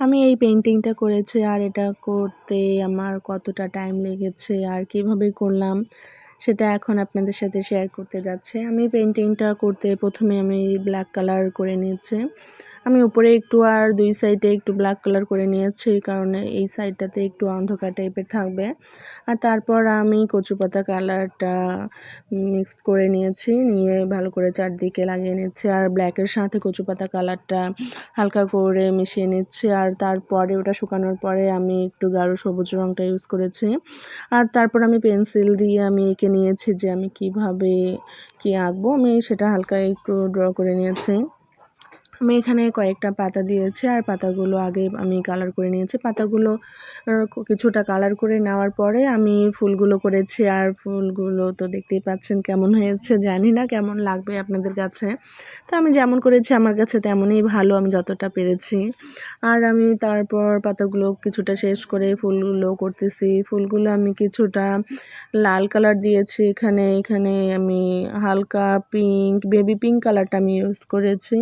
আমি এই পেইন্টিংটা করেছি আর এটা করতে আমার কতটা টাইম লেগেছে আর কিভাবে করলাম সেটা এখন আপনাদের সাথে শেয়ার করতে যাচ্ছি। আমি পেইন্টিংটা করতে প্রথমে আমি ব্ল্যাক কালার করে নিয়েছি। আমি উপরে একটু আর দুই সাইডে একটু ব্ল্যাক কালার করে নিয়েছি, কারণ এই সাইডটাতে একটু অন্ধকার টাইপের থাকবে। আর তারপর আমি কচু পাতা কালারটা মিক্সড করে নিয়েছি, নিয়ে ভালো করে চারদিকে লাগিয়ে নিচ্ছি আর ব্ল্যাকের সাথে কচু পাতা কালারটা হালকা করে মিশিয়ে নিচ্ছি। আর তারপরে ওটা শুকানোর পরে আমি একটু গাঢ় সবুজ রঙটা ইউজ করেছি। আর তারপর আমি পেন্সিল দিয়ে আমি এঁকে নিয়েছি যে আমি কিভাবে কি আঁকবো, আমি সেটা হালকা একটু ড্র করে নিয়েছি। আমি এখানে কয়েকটা পাতা দিয়েছি আর পাতাগুলো আগে আমি কালার করে নিয়েছি। পাতাগুলো কিছুটা কালার করে নেওয়ার পরে আমি ফুলগুলো করেছি, আর ফুলগুলো তো দেখতেই পাচ্ছেন কেমন হয়েছে, জানি না কেমন লাগবে আপনাদের কাছে। তো আমি যেমন করেছি আমার কাছে তেমনই ভালো, আমি যতটা পেরেছি। আর আমি তারপর পাতাগুলো কিছুটা শেষ করে ফুলগুলো করতেছি। ফুলগুলো আমি কিছুটা লাল কালার দিয়েছি, এখানে আমি হালকা পিঙ্ক, বেবি পিঙ্ক কালারটা আমি ইউজ করেছি।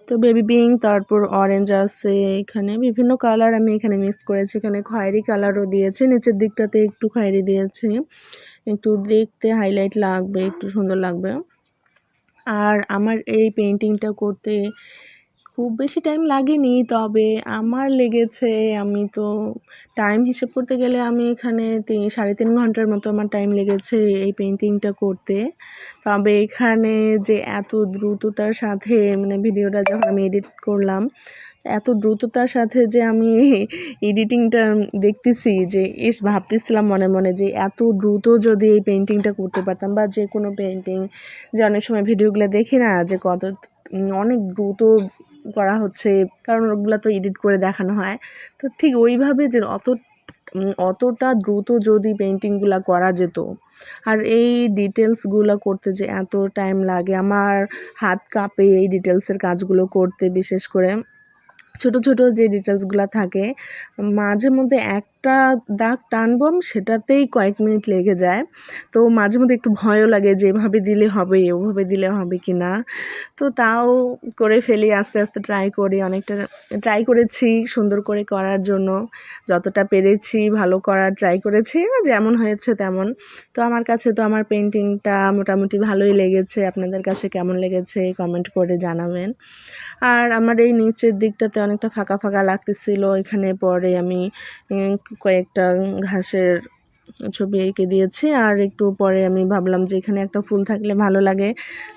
তো বেবি পিঙ্ক, তারপর অরেঞ্জ আছে, এখানে বিভিন্ন কালার আমি এখানে মিক্সড করেছি। এখানে খয়েরি কালারও দিয়েছি, নিচের দিকটাতে একটু খয়েরি দিয়েছি, একটু দেখতে হাইলাইট লাগবে, একটু সুন্দর লাগবে। আর আমার এই পেইন্টিংটা করতে খুব বেশি টাইম লাগেনি, তবে আমার লেগেছে, আমি তো টাইম হিসেব করতে গেলে আমি এখানে 3.5 ঘন্টার মতো আমার টাইম লেগেছে এই পেইন্টিংটা করতে। তবে এখানে যে এত দ্রুততার সাথে মানে ভিডিওটা যখন আমি এডিট করলাম, এত দ্রুততার সাথে যে আমি এডিটিংটা দেখতেছি, যে ভাবতেছিলাম মনে মনে যে এত দ্রুত যদি এই পেইন্টিংটা করতে পারতাম, বা যে কোনো পেইন্টিং যে অনেক সময় ভিডিওগুলো দেখি না যে অনেক দ্রুত করা হচ্ছে, কারণ ওগুলো তো এডিট করে দেখানো হয়। তো ঠিক ওইভাবে যে অতটা দ্রুত যদি পেইন্টিংগুলো করা যেত, আর এই ডিটেলসগুলো করতে যে এত টাইম লাগে, আমার হাত কাঁপে এই ডিটেলসের কাজগুলো করতে। বিশেষ করে ছোট ছোট যে ডিটেলসগুলো থাকে, মাঝে মধ্যে একটা দাগ টানবো সেটাতেই কয়েক মিনিট লেগে যায়। তো মাঝে মধ্যে একটু ভয়ও লাগে যে এভাবে দিলে হবে, ওভাবে দিলে হবে কি না। তো তাও করে ফেলি, আস্তে আস্তে ট্রাই করি, অনেকটা ট্রাই করেছি সুন্দর করে করার জন্য, যতটা পেরেছি ভালো করার ট্রাই করেছি, যেমন হয়েছে তেমন। তো আমার কাছে তো আমার পেইন্টিংটা মোটামুটি ভালোই লেগেছে। আপনাদের কাছে কেমন লেগেছে কমেন্ট করে জানাবেন। আর আমার এই নিচের দিকটাতে অনেকটা ফাঁকা ফাঁকা লাগতেছিল, এখানে পরে আমি কয়েকটা ঘাসের ছবি এঁকে দিয়েছি। আর একটু পরে আমি ভাবলাম যে এখানে একটা ফুল থাকলে ভালো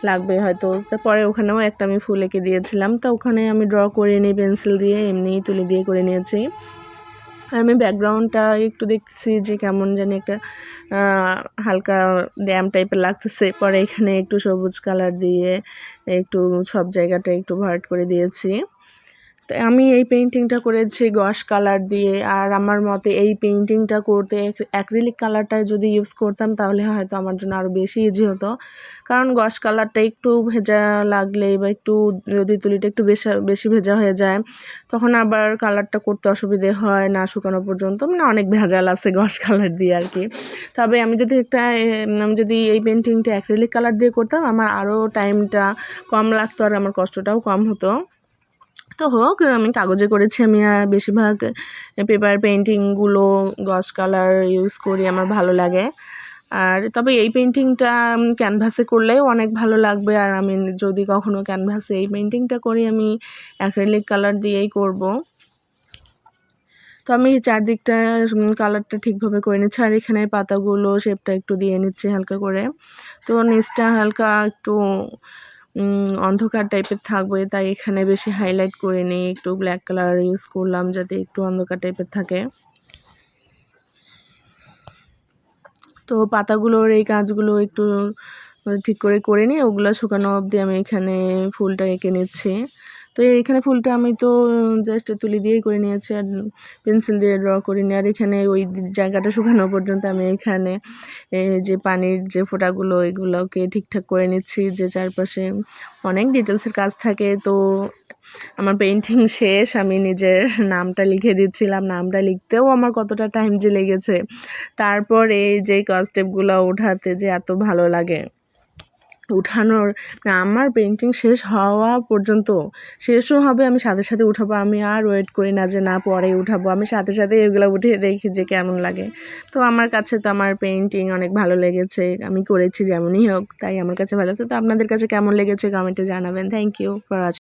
লাগবে হয়তো, তারপরে ওখানেও একটা আমি ফুল এঁকে দিয়েছিলাম। তো ওখানে আমি ড্র করে নিই পেন্সিল দিয়ে, এমনিই তুলি দিয়ে করে নিয়েছি। আর আমি ব্যাকগ্রাউন্ডটা একটু দেখছি যে কেমন জানি একটা হালকা ড্যাম টাইপের লাগতেছে, পরে এখানে একটু সবুজ কালার দিয়ে একটু সব জায়গাটা একটু ভার্ট করে দিয়েছি। তো আমি এই পেইন্টিংটা করেছি গস কালার দিয়ে। আর আমার মতে এই পেইন্টিংটা করতে অ্যাক্রিলিক কালারটা যদি ইউজ করতাম তাহলে হয়তো আমার জন্য আরও বেশি ইজি হতো, কারণ গস কালারটা একটু ভেজা লাগলে বা একটু যদি তুলিটা একটু বেশি ভেজা হয়ে যায়, তখন আবার কালারটা করতে অসুবিধে হয়, না শুকানো পর্যন্ত, মানে অনেক ভেজাল আছে গস কালার দিয়ে আর কি। তবে আমি যদি এই পেইন্টিংটা অ্যাক্রিলিক কালার দিয়ে করতাম, আমার আরও টাইমটা কম লাগতো আর আমার কষ্টটাও কম হতো। তো হোক, আমি কাগজে করেছি, আমি বেশিরভাগ পেপার পেইন্টিংগুলো গস কালার ইউজ করি, আমার ভালো লাগে। আর তবে এই পেইন্টিংটা ক্যানভাসে করলেও অনেক ভালো লাগবে। আর আমি যদি কখনো ক্যানভাসে এই পেইন্টিংটা করি, আমি অ্যাক্রিলিক কালার দিয়েই করব। তো আমি চারদিকটা কালারটা ঠিকভাবে করে নিচ্ছি, আর এখানে পাতাগুলো শেপটা একটু দিয়ে নিচ্ছি হালকা করে। তো নিচটা হালকা একটু অন্ধকার টাইপের থাকবে, তাই এখানে বেশি হাইলাইট করে নিই, একটু ব্ল্যাক কালার ইউজ করলাম যাতে একটু অন্ধকার টাইপের থাকে। তো পাতাগুলোর এই কাজগুলো একটু ঠিক করে নিই, ওগুলো শুকানো অবধি আমি এখানে ফুলটা এঁকে নিচ্ছি। তো এখানে ফুলটা আমি তো জাস্ট তুলি দিয়েই করে নিয়েছি, আর পেন্সিল দিয়ে ড্র করিনি। আর এখানে ওই জায়গাটা শুকানো পর্যন্ত আমি এখানে যে পানির যে ফোঁটাগুলো এগুলোকে ঠিকঠাক করে নিচ্ছি, যে চারপাশে অনেক ডিটেলসের কাজ থাকে। তো আমার পেইন্টিং শেষ, আমি নিজের নামটা লিখে দিচ্ছিলাম, নামটা লিখতেও আমার কতটা টাইম যে লেগেছে। তারপর এই যে স্টেপগুলো ওঠাতে যে এত ভালো লাগে, উঠানোর আমার পেন্টিং শেষ হওয়া পর্যন্ত শেষও হবে, আমি সাথে সাথে উঠাবো, আমি আর ওয়েট করি না যে না পরে উঠাবো, আমি সাথে সাথে এগুলো উঠিয়ে দেখি যে কেমন লাগে। তো আমার কাছে তো আমার পেন্টিং অনেক ভালো লেগেছে, আমি করেছি যেমনই হোক, তাই আমার কাছে ভালো লাগছে। তো আপনাদের কাছে কেমন লেগেছে কমেন্টে জানাবেন। Thank you for watching.